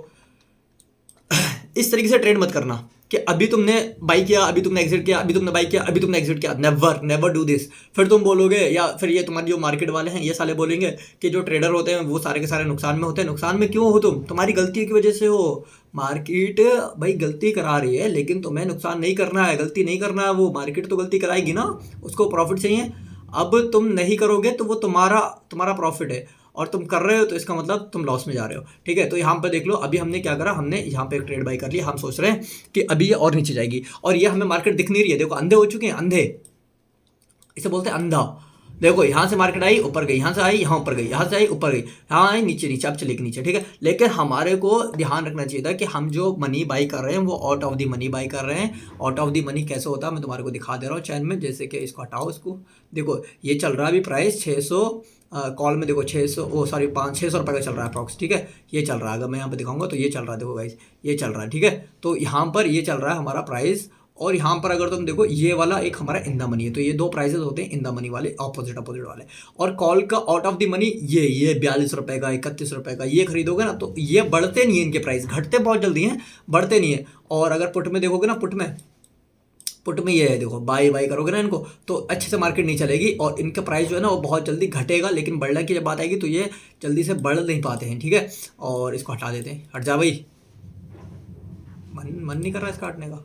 इस तरीके से ट्रेड मत करना कि अभी तुमने बाई किया, अभी तुमने एग्जिट किया, अभी तुमने बाई किया, अभी तुमने एग्जिट किया, नेवर डू दिस। फिर तुम बोलोगे, या फिर ये तुम्हारे जो मार्केट वाले हैं ये साले बोलेंगे कि जो ट्रेडर होते हैं वो सारे के सारे नुकसान में होते हैं। नुकसान में क्यों हो तुम? तुम्हारी गलती की वजह से हो। मार्केट भाई गलती करा रही है, लेकिन तुम्हें नुकसान नहीं करना है, गलती नहीं करना है, वो मार्केट तो गलती कराएगी ना, उसको प्रॉफिट चाहिए। अब तुम नहीं करोगे तो वो तुम्हारा प्रॉफिट है, और तुम कर रहे हो तो इसका मतलब तुम लॉस में जा रहे हो, ठीक है। तो यहाँ पर देख लो, अभी हमने क्या करा, हमने यहाँ पे एक ट्रेड बाई कर लिया। हम सोच रहे हैं कि अभी ये और नीचे जाएगी, और ये हमें मार्केट दिख नहीं रही है। देखो अंधे हो चुके हैं, अंधे, इसे बोलते हैं अंधा। देखो यहाँ से मार्केट आई, ऊपर गई, यहाँ से आई, यहाँ ऊपर गई, यहाँ से आई, ऊपर गई, यहाँ आई, नीचे, अब चलेगी नीचे, ठीक है। लेकिन हमारे को ध्यान रखना चाहिए था कि हम जो मनी बाई कर रहे हैं वो out of the money by कर रहे हैं। आउट ऑफ दी मनी कैसे होता है मैं तुम्हारे को दिखा दे रहा हूँ चैन में। जैसे कि इसको हटाओ, इसको देखो, ये चल रहा है अभी प्राइस 600, कॉल में देखो 600 रुपये का चल रहा है अप्रॉक्स, ठीक है। ये चल रहा है, अगर मैं यहाँ पे दिखाऊंगा तो ये चल रहा है, देखो गाइस ये चल रहा है, ठीक है। तो यहाँ पर ये चल रहा है हमारा प्राइस, और यहाँ पर अगर तुम देखो ये वाला एक हमारा इन द मनी है। तो ये 2 प्राइसेस होते हैं इन द मनी वाले, अपोजिट वाले। और कॉल का आउट ऑफ द मनी ये 42 रुपये का, 31 रुपये का, ये खरीदोगे ना तो ये बढ़ते नहीं है, इनके प्राइस घटते बहुत जल्दी हैं, बढ़ते नहीं है। और अगर पुट में देखोगे ना, पुट में ये है, देखो बाई करोगे ना इनको तो अच्छे से मार्केट नहीं चलेगी, और इनका प्राइस जो है ना वो बहुत जल्दी घटेगा, लेकिन बढ़ने की जब बात आएगी तो ये जल्दी से बढ़ नहीं पाते हैं, ठीक है। और इसको हटा देते हैं, हट जा भाई, मन नहीं कर रहा इसका हटने का।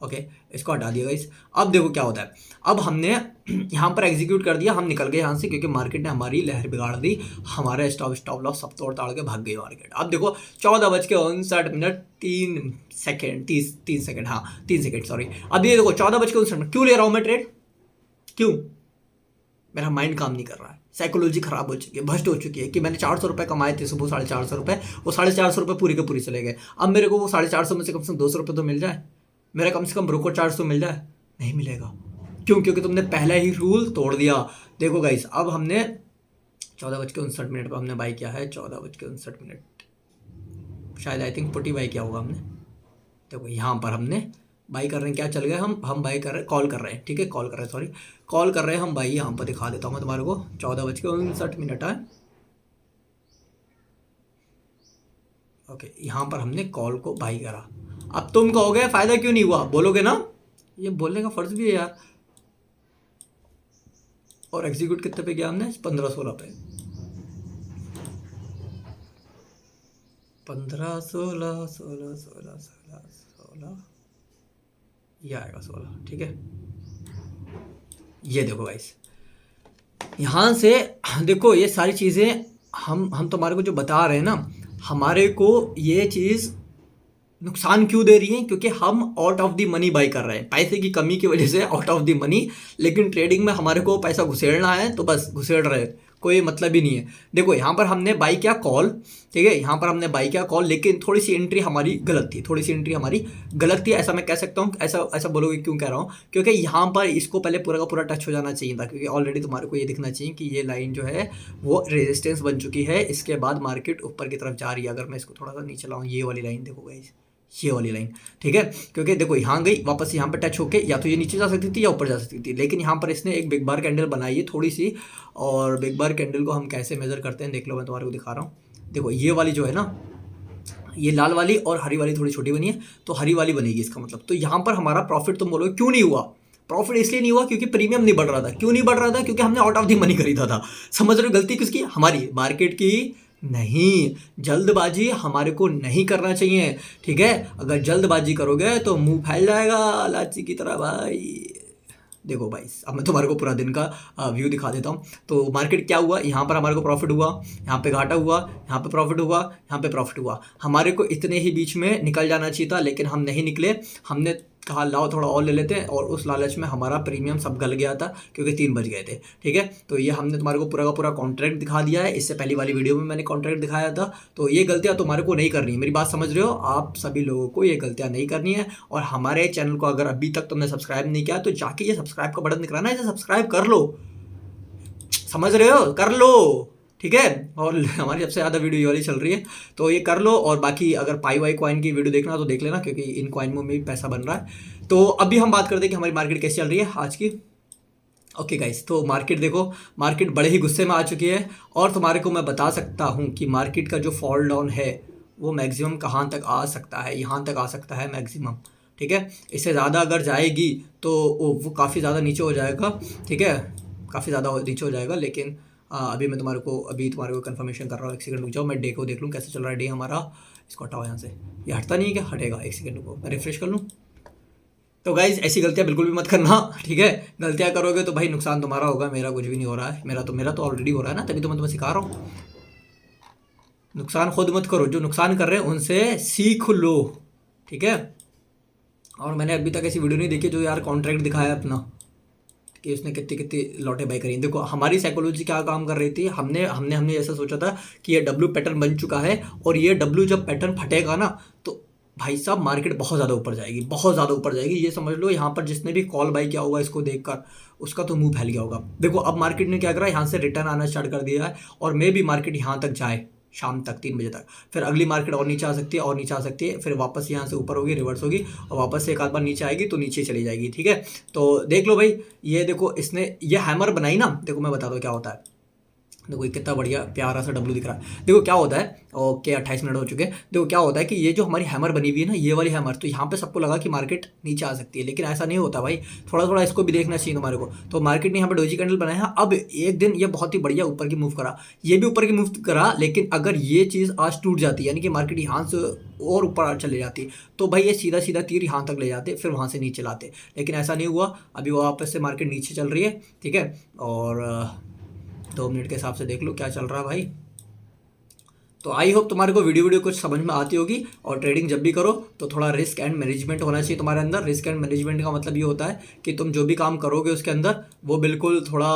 ओके, इसको हटा दिया गाइस। अब देखो क्या होता है, अब हमने यहाँ पर एग्जीक्यूट कर दिया, हम निकल गए यहाँ से, क्योंकि मार्केट ने हमारी लहर बिगाड़ दी, हमारे स्टॉप लॉस सब तोड़ ताड़ के भाग गई मार्केट। अब देखो 14:59 3 सेकंड, हाँ 3 सेकंड, सॉरी। अब ये देखो 14:59 क्यों ले रहा हूँ मैं ट्रेड, क्यों? मेरा माइंड काम नहीं कर रहा है, साइकोलॉजी खराब हो चुकी है, भ्रष्ट हो चुकी है कि मैंने 400 रुपये कमाए थे सुबह, 450 रुपये, वो 450 रुपये पूरी के पूरी चले गए। अब मेरे को वो 450 में से कम 200 रुपये तो मिल जाए, मेरा कम से कम ब्रोकर चार्ज तो मिल जाए, नहीं मिलेगा। क्यों? क्योंकि तुमने पहला ही रूल तोड़ दिया। देखो गाइस, अब हमने 14:59 पर हमने बाई किया है, 14:59 शायद, आई थिंक पुटी बाई किया होगा हमने। देखो यहाँ पर हमने बाई कर रहे हैं, क्या चल गया, हम बाई कर रहे हैं, कॉल कर रहे हैं, ठीक है, कॉल कर रहे हैं हम बाई। यहाँ पर दिखा देता हूँ मैं तुम्हारे को, 14:59 है। ओके, यहाँ पर हमने कॉल को बाई करा। अब तुम कहोगे फायदा क्यों नहीं हुआ, बोलोगे ना, ये बोलने का फर्ज भी है यार। और एग्जीक्यूट कितने पे किया हमने? 15-16 पे। 15, 16, 16, 16, 16, 16, ये आएगा 16। ठीक है, ये देखो गाइस, यहाँ से देखो ये सारी चीज़ें हम तुम्हारे को जो बता रहे हैं ना, हमारे को ये चीज़ नुकसान क्यों दे रही है? क्योंकि हम out of the money by कर रहे हैं, पैसे की कमी की वजह से आउट ऑफ द मनी। लेकिन ट्रेडिंग में हमारे को पैसा घुसेड़ना है तो बस घुसेड़ रहे, कोई मतलब ही नहीं है। देखो यहाँ पर हमने बाई किया कॉल, ठीक है, यहाँ पर हमने बाई किया कॉल, लेकिन थोड़ी सी एंट्री हमारी गलत थी, थोड़ी सी एंट्री हमारी गलत थी, ऐसा मैं कह सकता हूँ। ऐसा बोलोगे क्यों कह रहा हूँ? क्योंकि यहाँ पर इसको पहले पूरा का पूरा टच हो जाना चाहिए था, क्योंकि ऑलरेडी तुम्हारे को ये दिखना चाहिए कि ये लाइन जो है वो रेजिस्टेंस बन चुकी है। इसके बाद मार्केट ऊपर की तरफ जा रही है। अगर मैं इसको थोड़ा सा नीचे लाऊँ, ये वाली लाइन देखो गाइस, ये वाली लाइन, ठीक है, क्योंकि देखो यहाँ गई वापस, यहाँ पे टच होके या तो ये नीचे जा सकती थी या ऊपर जा सकती थी, लेकिन यहाँ पर इसने एक बिग बार कैंडल बनाई है थोड़ी सी। और बिग बार कैंडल को हम कैसे मेजर करते हैं देख लो, मैं तुम्हारे को दिखा रहा हूँ। देखो ये वाली जो है ना, ये लाल वाली और हरी वाली थोड़ी छोटी बनी है, तो हरी वाली बनेगी इसका मतलब। तो यहाँ पर हमारा प्रॉफिट तुम बोलोगे क्यों नहीं हुआ? प्रॉफिट इसलिए नहीं हुआ क्योंकि प्रीमियम नहीं बढ़ रहा था। क्यों नहीं बढ़ रहा था? क्योंकि हमने आउट ऑफ द मनी खरीदा था। समझ रहे हो गलती किसकी? हमारी, मार्केट की नहीं। जल्दबाजी हमारे को नहीं करना चाहिए, ठीक है। अगर जल्दबाजी करोगे तो मुंह फैल जाएगा लाची की तरह भाई। देखो भाई, अब मैं तुम्हारे को पूरा दिन का व्यू दिखा देता हूँ। तो मार्केट क्या हुआ, यहाँ पर हमारे को प्रॉफिट हुआ, यहाँ पे घाटा हुआ, यहाँ पे प्रॉफिट हुआ, यहाँ पे प्रॉफिट हुआ। हमारे को इतने ही बीच में निकल जाना चाहिए था, लेकिन हम नहीं निकले। हमने कहा लाओ थोड़ा और ले लेते हैं, और उस लालच में हमारा प्रीमियम सब गल गया था, क्योंकि 3 बज गए थे, ठीक है। तो ये हमने तुम्हारे को पूरा का पूरा कॉन्ट्रैक्ट दिखा दिया है। इससे पहली वाली वीडियो में मैंने कॉन्ट्रैक्ट दिखाया था। तो ये गलतियाँ तुम्हारे को नहीं करनी है, मेरी बात समझ रहे हो? आप सभी लोगों को ये गलतियाँ नहीं करनी है। और हमारे चैनल को अगर अभी तक तुमने सब्सक्राइब नहीं किया तो जाके ये सब्सक्राइब का बटन दिख रहा है ना, इसे सब्सक्राइब कर लो, समझ रहे हो? कर लो, ठीक है। और हमारी सबसे ज़्यादा वीडियो ये वाली चल रही है, तो ये कर लो। और बाकी अगर पाई वाई कॉइन की वीडियो देखना तो देख लेना, क्योंकि इन कॉइन में भी पैसा बन रहा है। तो अभी हम बात करते हैं कि हमारी मार्केट कैसी चल रही है आज की। ओके गाइस, तो मार्केट देखो, मार्केट बड़े ही गुस्से में आ चुकी है। और तुम्हारे को मैं बता सकता हूँ कि मार्केट का जो फॉल डाउन है वो मैक्सिमम कहाँ तक आ सकता है, यहाँ तक आ सकता है मैक्सिमम, ठीक है। इससे ज़्यादा अगर जाएगी तो वो काफ़ी ज़्यादा नीचे हो जाएगा, ठीक है, काफ़ी ज़्यादा नीचे हो जाएगा। लेकिन अभी तुम्हारे को कंफर्मेशन कर रहा हूँ। एक सेकंड रुक जाओ, मैं डे को देख लूँ कैसे चल रहा है डे हमारा। इसको हटाओ यहाँ से, ये हटता नहीं है क्या? हटेगा, एक सेकंड को मैं रिफ्रेश कर लूँ। तो गाइज ऐसी गलतियाँ बिल्कुल भी मत करना, ठीक है। गलतियाँ करोगे तो भाई नुकसान तुम्हारा होगा, मेरा कुछ भी नहीं हो रहा है। मेरा तो ऑलरेडी हो रहा है ना, तभी तो मैं तुम्हें सिखा रहा हूँ। नुकसान खुद मत करो, जो नुकसान कर रहे हैं उनसे सीख लो, ठीक है। और मैंने अभी तक ऐसी वीडियो नहीं देखी जो यार कॉन्ट्रैक्ट दिखाया अपना कि उसने कितनी कितनी लॉटे बाई करी। देखो हमारी साइकोलॉजी क्या काम कर रही थी, हमने ऐसा सोचा था कि ये डब्ल्यू पैटर्न बन चुका है, और ये डब्ल्यू जब पैटर्न फटेगा ना तो भाई साहब मार्केट बहुत ज़्यादा ऊपर जाएगी, बहुत ज़्यादा ऊपर जाएगी। ये समझ लो, यहाँ पर जिसने भी कॉल बाई किया होगा इसको देखकर, उसका तो मुंह फैल गया होगा। देखो अब मार्केट ने क्या करा, यहाँ से रिटर्न आना स्टार्ट कर दिया है, और मे भी मार्केट यहाँ तक जाए शाम तक 3 बजे तक। फिर अगली मार्केट और नीचे आ सकती है, और नीचे आ सकती है, फिर वापस यहाँ से ऊपर होगी, रिवर्स होगी, और वापस से एक आध बार नीचे आएगी तो नीचे चली जाएगी, ठीक है। तो देख लो भाई, ये देखो इसने ये हैमर बनाई ना। देखो मैं बता दूँ क्या होता है। देखो ये कितना बढ़िया प्यारा सा डब्लू दिख रहा है। देखो क्या होता है, ओके 28 मिनट हो चुके हैं। देखो क्या होता है कि ये जो हमारी हैमर बनी हुई है ना, ये वाली हैमर, तो यहाँ पे सबको लगा कि मार्केट नीचे आ सकती है, लेकिन ऐसा नहीं होता भाई। थोड़ा थोड़ा इसको भी देखना चाहिए तुम्हारे को। तो मार्केट ने यहाँ पे डोजी कैंडल बनाया है। अब एक दिन ये बहुत ही बढ़िया ऊपर की मूव करा, ये भी ऊपर की मूव करा, लेकिन अगर ये चीज़ आज टूट जाती, यानी कि मार्केट यहाँ से और ऊपर चले जाती, तो भाई ये सीधा सीधा तीर यहाँ तक ले जाते, फिर वहाँ से नीचे लाते। लेकिन ऐसा नहीं हुआ। अभी वापस से मार्केट नीचे चल रही है, ठीक है। और 2 मिनट के हिसाब से देख लो क्या चल रहा है भाई। तो आई होप तुम्हारे को वीडियो कुछ समझ में आती होगी। और ट्रेडिंग जब भी करो तो थोड़ा रिस्क एंड मैनेजमेंट होना चाहिए तुम्हारे अंदर। रिस्क एंड मैनेजमेंट का मतलब ये होता है कि तुम जो भी काम करोगे उसके अंदर वो बिल्कुल थोड़ा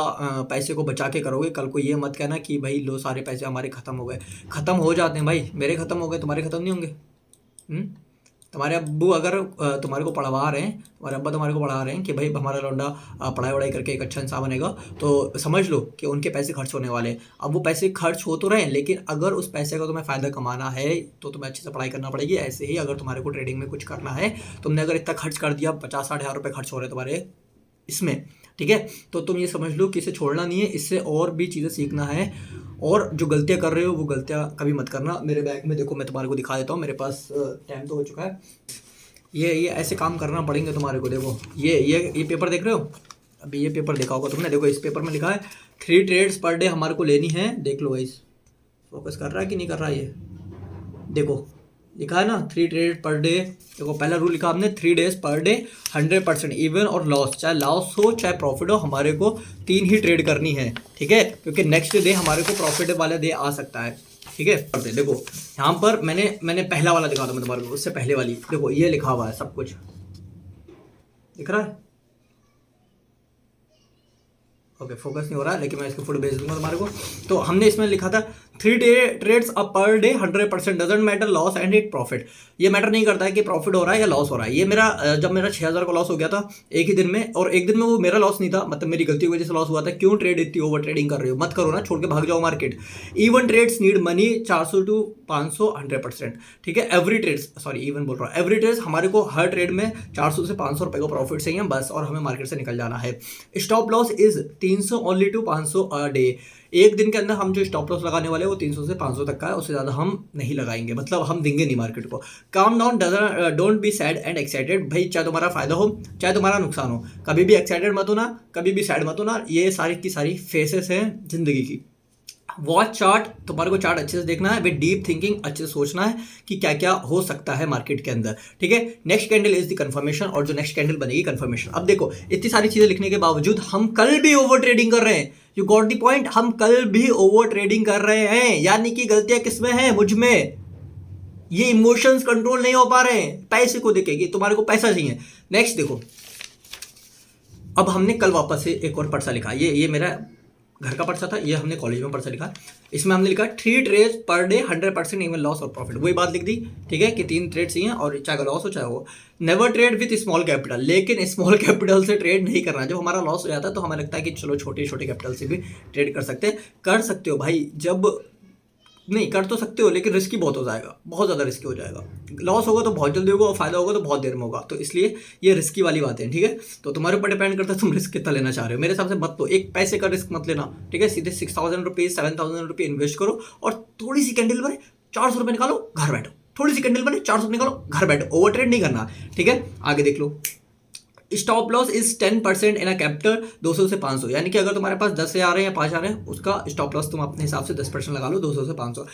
पैसे को बचा के करोगे। कल को ये मत कहना कि भाई लो सारे पैसे हमारे ख़त्म हो गए। ख़त्म हो जाते हैं भाई, मेरे ख़त्म हो गए, तुम्हारे ख़त्म नहीं होंगे। तुम्हारे अब्बू अगर तुम्हारे को पढ़वा रहे हैं, तुम्हारे अब्बा तुम्हारे को पढ़ा रहे हैं कि भाई हमारा लौंडा पढ़ाई वढ़ाई करके एक अच्छा इंसान बनेगा, तो समझ लो कि उनके पैसे खर्च होने वाले हैं। अब वो पैसे खर्च हो तो रहे हैं, लेकिन अगर उस पैसे का तुम्हें फ़ायदा कमाना है तो तुम्हें अच्छे से पढ़ाई करना पड़ेगी। ऐसे ही अगर तुम्हारे को ट्रेडिंग में कुछ करना है, तुमने अगर इतना खर्च कर दिया, 50-60 हज़ार रुपये खर्च हो रहे हैं तुम्हारे इसमें, ठीक है, तो तुम ये समझ लो कि इसे छोड़ना नहीं है, इससे और भी चीज़ें सीखना है। और जो गलतियाँ कर रहे हो वो गलतियाँ कभी मत करना। मेरे बैग में देखो, मैं तुम्हारे को दिखा देता हूँ, मेरे पास टाइम तो हो चुका है। ये ऐसे काम करना पड़ेंगे तुम्हारे को। देखो ये पेपर देख रहे हो, अभी ये पेपर देखा होगा तुमने, देखो इस पेपर में लिखा है 3 ट्रेड्स पर डे हमारे को लेनी है। देख लो गाइस, फोकस कर रहा है कि नहीं कर रहा है ये, देखो लिखा है ना 3 ट्रेड पर डे। देखो पहला रूल लिखा हमने 3 डेज पर डे 100% इवन और लॉस, चाहे लॉस हो चाहे प्रॉफिट हो, हमारे को 3 ही ट्रेड करनी है, ठीक है, क्योंकि नेक्स्ट डे हमारे को प्रॉफिट वाला डे आ सकता है, ठीक है। देखो यहाँ पर मैंने पहला वाला दिखा दो मैं तुम्हारे को, उससे पहले वाली देखो ये लिखा हुआ है, सब कुछ दिख रहा है। ओके फोकस नहीं हो रहा है, लेकिन मैं इसको फोटो भेज दूंगा तुम्हारे को। तो हमने इसमें लिखा था 3 trades a per day 100% doesn't matter loss and it profit. ये मैटर नहीं करता है कि प्रॉफिट हो रहा है या लॉस हो रहा है। ये मेरा जब मेरा 6000 का लॉस हो गया था एक ही दिन में, और एक दिन में वो मेरा लॉस नहीं था, मतलब मेरी गलती की वजह से लॉस हुआ था। क्यों ट्रेड इतनी ओवर ट्रेडिंग कर रहे हो, मत करो ना, छोड़ के भाग जाओ market. Even trades need money 400 to 500 100%, ठीक है। एवरी ट्रेड्स, सॉरी इवन बोल रहा हूँ, एवरी ट्रेड्स हमारे को हर ट्रेड में 400 से 500 रुपए का प्रॉफिट चाहिए बस, और हमें मार्केट से निकल जाना है। Stop loss is 300 only to 500 a day. एक दिन के अंदर हम जो स्टॉप लॉस लगाने वाले हैं वो 300 से 500 तक का है, उससे ज़्यादा हम नहीं लगाएंगे, मतलब हम देंगे नहीं मार्केट को। Calm down don't be sad and excited. भाई चाहे तुम्हारा फायदा हो चाहे तुम्हारा नुकसान हो, कभी भी एक्साइटेड मत होना, कभी भी सैड मत होना। ये सारी की सारी फेसेस हैं जिंदगी की। वॉच चार्ट, तुम्हारे को चार्ट अच्छे से देखना है, विद डीप थिंकिंग, अच्छे से सोचना है कि क्या क्या हो सकता है मार्केट के अंदर, ठीक है। Next candle is the confirmation, और जो नेक्स्ट कैंडल बनेगी कंफर्मेशन। अब देखो इतनी सारी चीजें लिखने के बावजूद हम कल भी ओवर ट्रेडिंग कर रहे हैं। यू गॉट द पॉइंट, हम कल भी ओवर ट्रेडिंग कर रहे हैं, यानी कि गलतियां किसमें हैं, मुझ में। ये इमोशंस कंट्रोल नहीं हो पा रहे हैं, पैसे को देखेगी, तुम्हारे को पैसा चाहिए। नेक्स्ट देखो, अब हमने कल वापस से एक और पर्चा लिखा, ये मेरा घर का पर्चा था, ये हमने कॉलेज में पर्चा लिखा। इसमें हमने लिखा 3 trades per day 100% even loss और प्रॉफिट। वही बात लिख दी, ठीक है, कि 3 ट्रेड चाहिए और चाहे लॉस हो चाहे हो। Never trade with small capital, लेकिन स्मॉल कैपिटल से ट्रेड नहीं करना। जब हमारा लॉस हो जाता है तो हमें लगता है कि चलो छोटे छोटे कैपिटल से भी ट्रेड कर सकते हो भाई। जब नहीं कर तो सकते हो, लेकिन रिस्की बहुत हो जाएगा, बहुत ज़्यादा रिस्की हो जाएगा। लॉस होगा तो बहुत जल्दी होगा और फायदा होगा तो बहुत देर में होगा, तो इसलिए ये रिस्की वाली बातें हैं, ठीक है। तो तुम्हारे ऊपर डिपेंड करता है तुम रिस्क कितना लेना चाह रहे हो। मेरे हिसाब से मत लो, एक पैसे का रिस्क मत लेना, ठीक है। सीधे 6000 रुपीज़ 7000 रुपये इन्वेस्ट करो, और थोड़ी सी कैंडल बने 400 रुपये निकालो, घर बैठो। थोड़ी सी कैंडल बने 400 निकालो, घर बैठो। ओवर ट्रेड नहीं करना, ठीक है। आगे देख लो, stop loss is 10% in a capital 200 से 500, यानी कि अगर तुम्हारे पास 10 से आ रहे हैं या 5 आ रहे हैं, उसका स्टॉप लॉस तुम अपने हिसाब से 10% लगा लो, 200 से 500।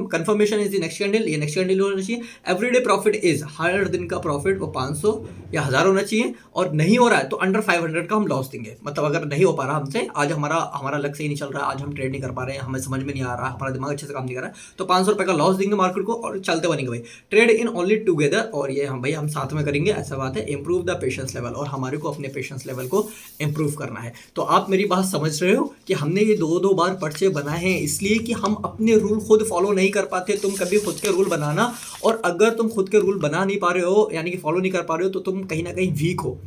Confirmation is the next candle, ये नेक्स्ट कैंडल होना चाहिए। एवरीडे प्रॉफिट इज, हर दिन का प्रॉफिट वो 500 या 1000 होना चाहिए, और नहीं हो रहा है तो अंडर 500 का हम लॉस देंगे। मतलब अगर नहीं हो पा रहा हमसे, आज हमारा लक सही नहीं चल रहा है, आज हम ट्रेड नहीं कर पा रहे हैं, हमें समझ में नहीं आ रहा, हमारा दिमाग अच्छे से काम नहीं कर रहा है, तो 500 रुपये का लॉस देंगे मार्केट को, और चलते बनेंगे भाई। ट्रेड इन ओनली टुगेदर, और ये हम भाई हम साथ में करेंगे, ऐसा बात है। इंप्रूव द पेशेंस लेवल, और हमारे को अपने पेशेंस लेवल को इंप्रूव करना है। तो आप मेरी बात समझ रहे हो कि हमने ये 2-2 बार पर्चे बनाए हैं इसलिए कि हम अपने रूल खुद फॉलो नहीं कर पाते। तुम कभी खुद के रूल बनाना, और अगर तुम खुद के रूल बना नहीं पा रहे हो, यानी कि फॉलो नहीं कर पा रहे हो, तो तुम कहीं ना कहीं वीक हो,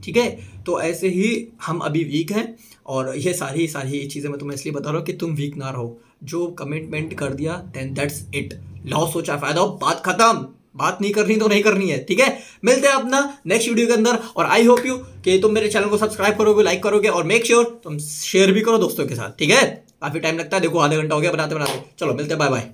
ठीक है। तो ऐसे ही हम अभी वीक हैं, और ये सारी चीज़ें मैं तुम्हें इसलिए बता रहा हूँ कि तुम वीक ना रहो। जो कमिटमेंट कर दिया देन दैट्स इट। लॉस हो चाहे फायदा हो, बात खत्म। बात नहीं करनी तो नहीं करनी है, ठीक है। मिलते हैं अपना नेक्स्ट वीडियो के अंदर, और आई होप यू कि तुम मेरे चैनल को सब्सक्राइब करोगे, लाइक करोगे, और मेक श्योर तुम शेयर भी करो दोस्तों के साथ, ठीक है। काफी टाइम लगता है, देखो आधा घंटा हो गया बनाते बनाते। चलो मिलते हैं, बाय बाय।